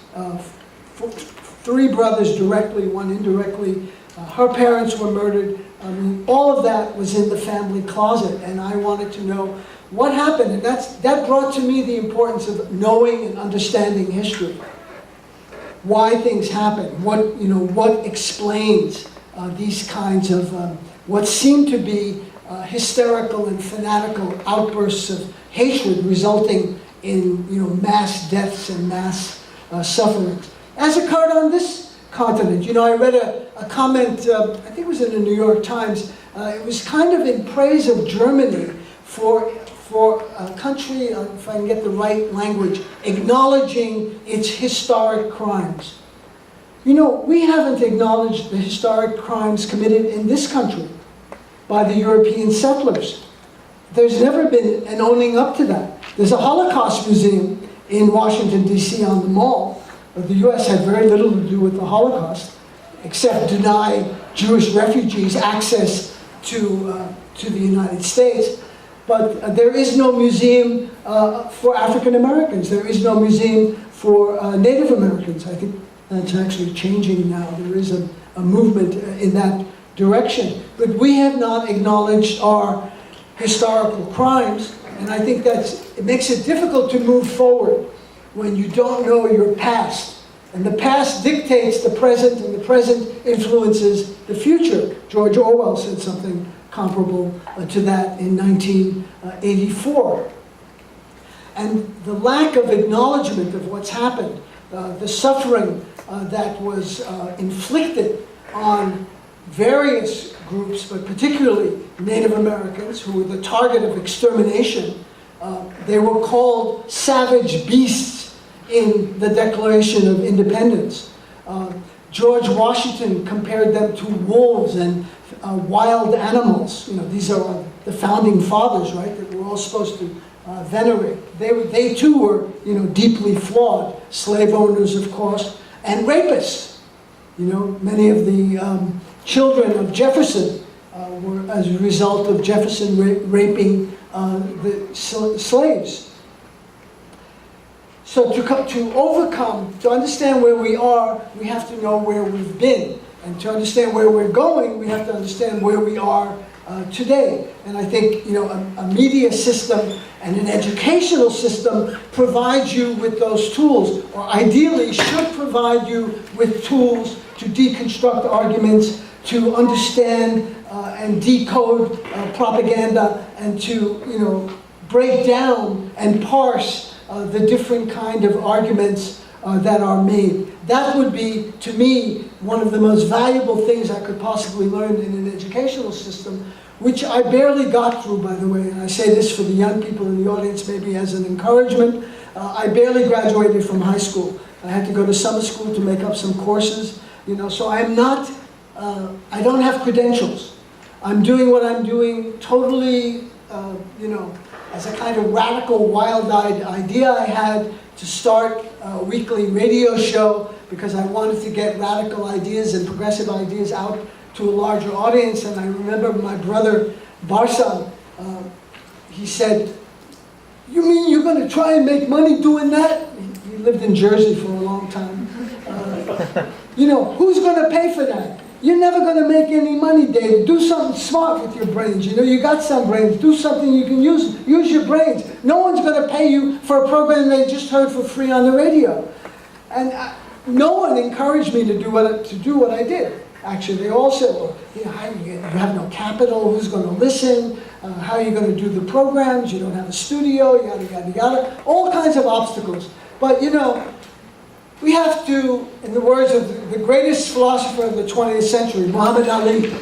3 brothers directly, 1 indirectly. Her parents were murdered. I mean, all of that was in the family closet, and I wanted to know what happened. And that brought to me the importance of knowing and understanding history. Why things happen, what explains these kinds of what seem to be hysterical and fanatical outbursts of hatred resulting in, you know, mass deaths and mass sufferings, as occurred on this continent. You know, I read a comment, I think it was in the New York Times, it was kind of in praise of Germany for a country, if I can get the right language, acknowledging its historic crimes. You know, we haven't acknowledged the historic crimes committed in this country by the European settlers. There's never been an owning up to that. There's a Holocaust museum in Washington, D.C. on the Mall. But the U.S. had very little to do with the Holocaust, except deny Jewish refugees access to the United States. But there is no museum for African Americans. There is no museum for Native Americans. I think that's actually changing now. There is a movement in that direction. But we have not acknowledged our historical crimes, and I think it makes it difficult to move forward when you don't know your past. And the past dictates the present, and the present influences the future. George Orwell said something comparable to that in 1984. And the lack of acknowledgement of what's happened, the suffering that was inflicted on various groups, but particularly Native Americans, who were the target of extermination. They were called savage beasts in the Declaration of Independence. George Washington compared them to wolves and wild animals. You know, these are the founding fathers, right, that we're all supposed to venerate. They too were, you know, deeply flawed. Slave owners, of course, and rapists. You know, many of the children of Jefferson were as a result of Jefferson raping the slaves. So to understand where we are, we have to know where we've been. And to understand where we're going, we have to understand where we are today. And I think, you know, a media system and an educational system provides you with those tools, or ideally should provide you with tools to deconstruct arguments, to understand and decode propaganda, and to, you know, break down and parse the different kind of arguments that are made. That would be, to me, one of the most valuable things I could possibly learn in an educational system, which I barely got through, by the way. And I say this for the young people in the audience, maybe as an encouragement. I barely graduated from high school. I had to go to summer school to make up some courses, you know, so I'm not, I don't have credentials. I'm doing what I'm doing totally, you know, as a kind of radical, wild-eyed idea I had to start a weekly radio show because I wanted to get radical ideas and progressive ideas out to a larger audience. And I remember my brother, Barsamian, he said, "You mean you're going to try and make money doing that?" He lived in Jersey for a long time. You know, who's going to pay for that? You're never going to make any money, David. Do something smart with your brains. You know, you got some brains. Do something you can use. Use your brains. No one's going to pay you for a program they just heard for free on the radio. And no one encouraged me to do what I did. Actually, they all said, well, you have no capital, who's going to listen? How are you going to do the programs? You don't have a studio, yada, yada, yada. All kinds of obstacles. But, we have to, in the words of the greatest philosopher of the 20th century, Muhammad Ali,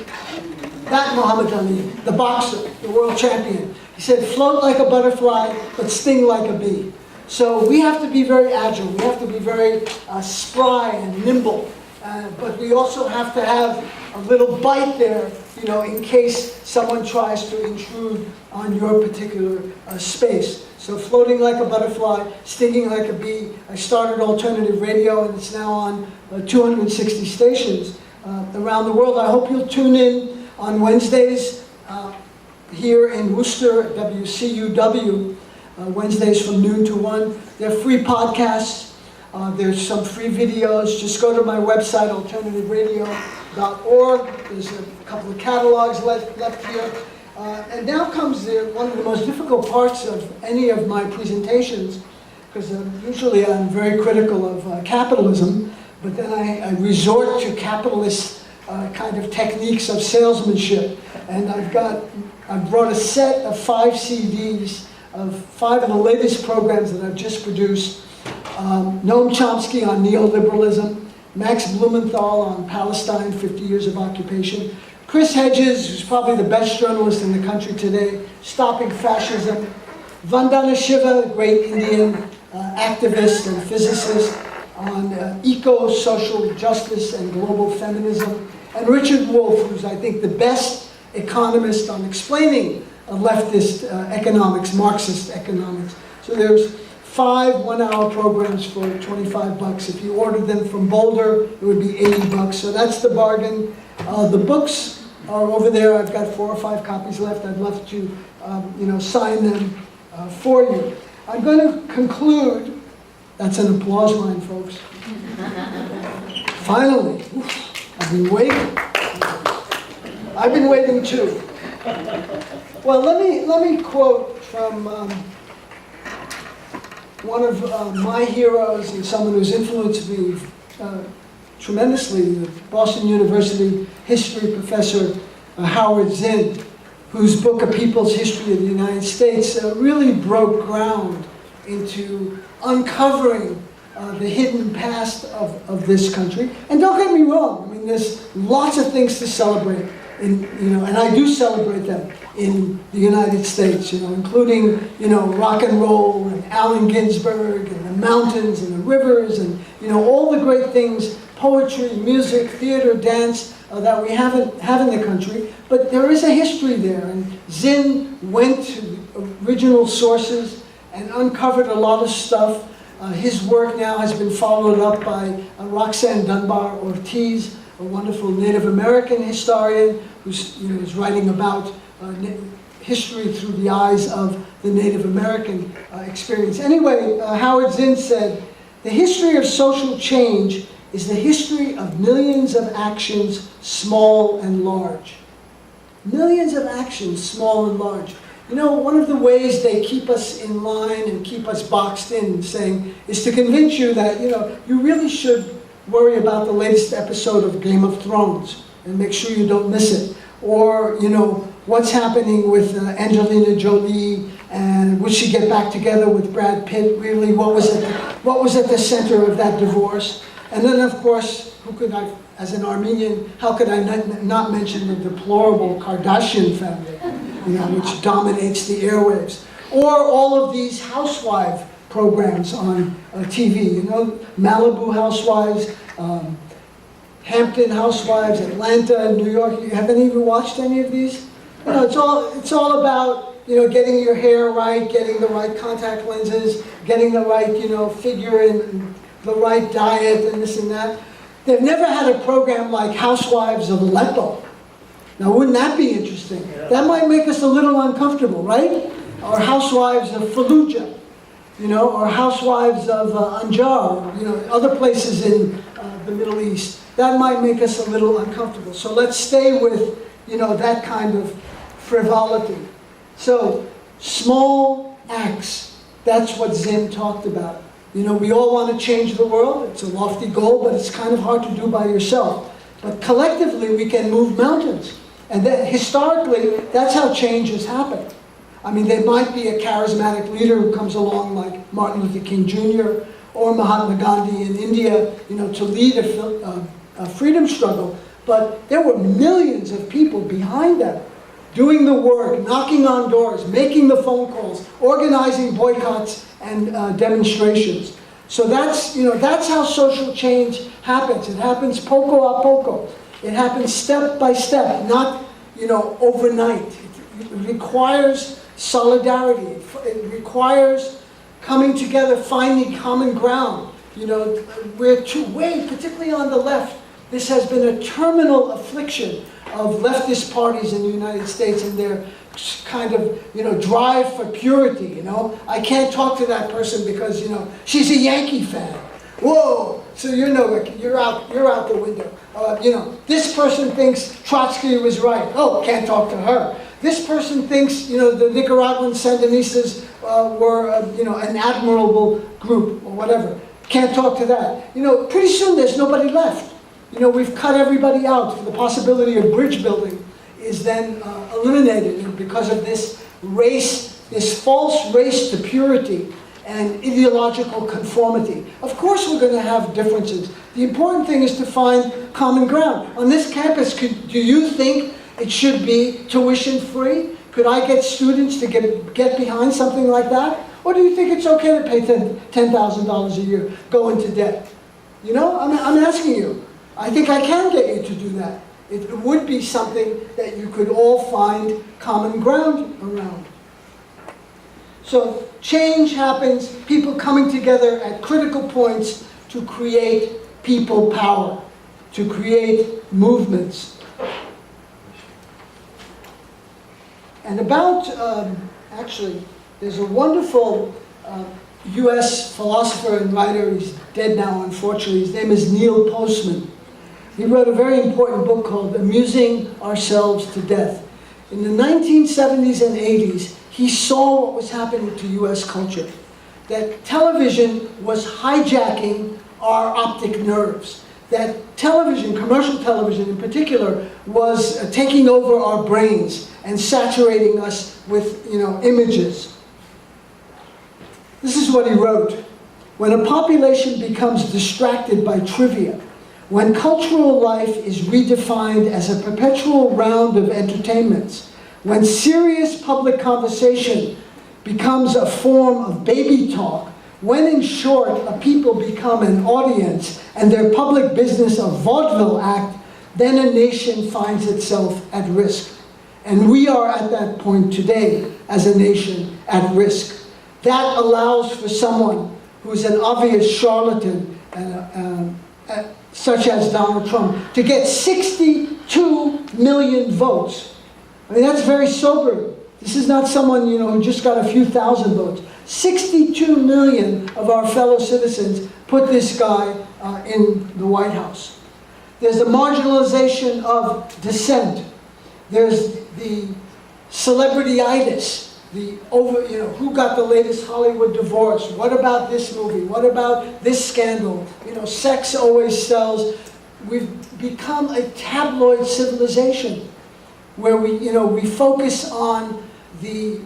the boxer, the world champion, he said, float like a butterfly, but sting like a bee. So we have to be very agile. We have to be very spry and nimble. But we also have to have a little bite there, in case someone tries to intrude on your particular space. So floating like a butterfly, stinging like a bee. I started alternative radio, and it's now on 260 stations around the world. I hope you'll tune in on Wednesdays here in Worcester at WCUW, Wednesdays from noon to 1. They're free podcasts. There's some free videos. Just go to my website, alternativeradio.org. There's a couple of catalogs left here. And now comes one of the most difficult parts of any of my presentations, because usually I'm very critical of capitalism, but then I resort to capitalist kind of techniques of salesmanship. And I've brought a set of 5 CDs of 5 of the latest programs that I've just produced. Noam Chomsky on neoliberalism, Max Blumenthal on Palestine, 50 years of occupation, Chris Hedges, who's probably the best journalist in the country today, stopping fascism, Vandana Shiva, great Indian activist and physicist on eco-social justice and global feminism, and Richard Wolff, who's I think the best economist on explaining leftist economics, Marxist economics. So there's 5 one-hour programs for $25. If you ordered them from Boulder, it would be $80. So that's the bargain. The books are over there. I've got 4 or 5 copies left. I'd love to, sign them for you. I'm going to conclude. That's an applause line, folks. Finally, I've been waiting. I've been waiting too. Well, let me quote from one of my heroes and someone who's influenced me tremendously, the Boston University history professor Howard Zinn, whose book, A People's History of the United States, really broke ground into uncovering the hidden past of this country. And don't get me wrong, I mean, there's lots of things to celebrate, and I do celebrate them in the United States, including, rock and roll and Allen Ginsberg and the mountains and the rivers and, all the great things, poetry, music, theater, dance, that we have in the country. But there is a history there, and Zinn went to the original sources and uncovered a lot of stuff. His work now has been followed up by Roxanne Dunbar Ortiz, a wonderful Native American historian who's is writing about history through the eyes of the Native American experience. Anyway, Howard Zinn said, "The history of social change is the history of millions of actions, small and large." Millions of actions, small and large. One of the ways they keep us in line and keep us boxed in, saying, is to convince you that, you really should worry about the latest episode of Game of Thrones and make sure you don't miss it. Or, what's happening with Angelina Jolie, and would she get back together with Brad Pitt? Really, what was at the center of that divorce? And then, of course, as an Armenian, how could I not mention the deplorable Kardashian family, which dominates the airwaves? Or all of these housewife programs on TV, Malibu Housewives, Hampton Housewives, Atlanta, New York. Have any of you watched any of these? It's all about getting your hair right, getting the right contact lenses, getting the right figure and the right diet and this and that. They've never had a program like Housewives of Aleppo. Now, wouldn't that be interesting? Yeah. That might make us a little uncomfortable, right? Or Housewives of Fallujah, or Housewives of Anjar, other places in the Middle East. That might make us a little uncomfortable. So let's stay with, that kind of frivolity. So, small acts, that's what Zinn talked about. You know, we all want to change the world. It's a lofty goal, but it's kind of hard to do by yourself. But collectively, we can move mountains. And that, historically, that's how change has happened. I mean, there might be a charismatic leader who comes along like Martin Luther King Jr. or Mahatma Gandhi in India, you know, to lead a freedom struggle. But there were millions of people behind them, doing the work, knocking on doors, making the phone calls, organizing boycotts and demonstrations. So that's, you know, that's how social change happens. It happens poco a poco. It happens step by step, not, you know, overnight. It requires solidarity. It requires coming together, finding common ground. You know, we're particularly on the left, this has been a terminal affliction of leftist parties in the United States and their kind of, you know, drive for purity, you know. I can't talk to that person because, you know, she's a Yankee fan. Whoa! So you know, you're out the window. You know, this person thinks Trotsky was right. Oh, can't talk to her. This person thinks, you know, the Nicaraguan Sandinistas were, you know, an admirable group or whatever. Can't talk to that. You know, pretty soon there's nobody left. You know, we've cut everybody out. The possibility of bridge building is then eliminated because of this race, this false race to purity and ideological conformity. Of course we're going to have differences. The important thing is to find common ground. On this campus, do you think it should be tuition free? Could I get students to get behind something like that? Or do you think it's okay to pay $10,000 a year, go into debt? You know, I'm asking you. I think I can get you to do that. It would be something that you could all find common ground around. So change happens, people coming together at critical points to create people power, to create movements. And about, actually, there's a wonderful US philosopher and writer, he's dead now unfortunately, his name is Neil Postman. He wrote a very important book called Amusing Ourselves to Death. In the 1970s and 80s, he saw what was happening to US culture. That television was hijacking our optic nerves. That television, commercial television in particular, was taking over our brains and saturating us with, you know, images. This is what he wrote. When a population becomes distracted by trivia, when cultural life is redefined as a perpetual round of entertainments, when serious public conversation becomes a form of baby talk, when in short a people become an audience and their public business a vaudeville act, then a nation finds itself at risk. And we are at that point today as a nation at risk. That allows for someone who's an obvious charlatan such as Donald Trump, to get 62 million votes. I mean, that's very sobering. This is not someone, you know, who just got a few thousand votes. 62 million of our fellow citizens put this guy in the White House. There's the marginalization of dissent. There's the celebrity-itis. Who got the latest Hollywood divorce? What about this movie? What about this scandal? You know, sex always sells. We've become a tabloid civilization where we focus on the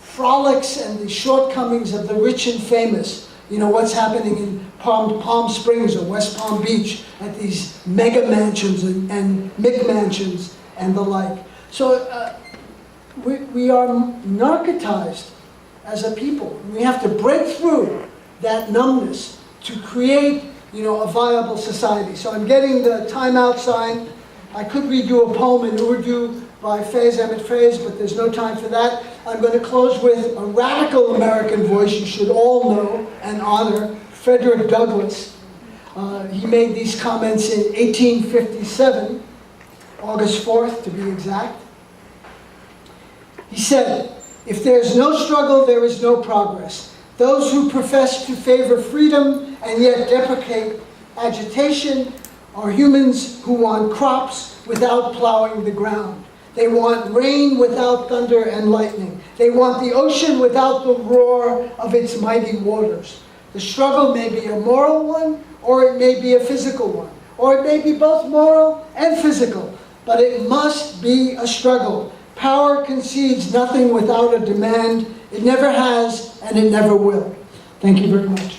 frolics and the shortcomings of the rich and famous. You know, what's happening in Palm Springs or West Palm Beach at these mega mansions and McMansions and the like. So, we are narcotized as a people. We have to break through that numbness to create, you know, a viable society. So I'm getting the timeout sign. I could read you a poem in Urdu by Faiz Ahmed Faiz, but there's no time for that. I'm going to close with a radical American voice you should all know and honor, Frederick Douglass. He made these comments in 1857, August 4th to be exact. He said, "If there's no struggle, there is no progress. Those who profess to favor freedom and yet deprecate agitation are humans who want crops without plowing the ground. They want rain without thunder and lightning. They want the ocean without the roar of its mighty waters. The struggle may be a moral one, or it may be a physical one, or it may be both moral and physical, but it must be a struggle. Power concedes nothing without a demand. It never has, and it never will. Thank you very much.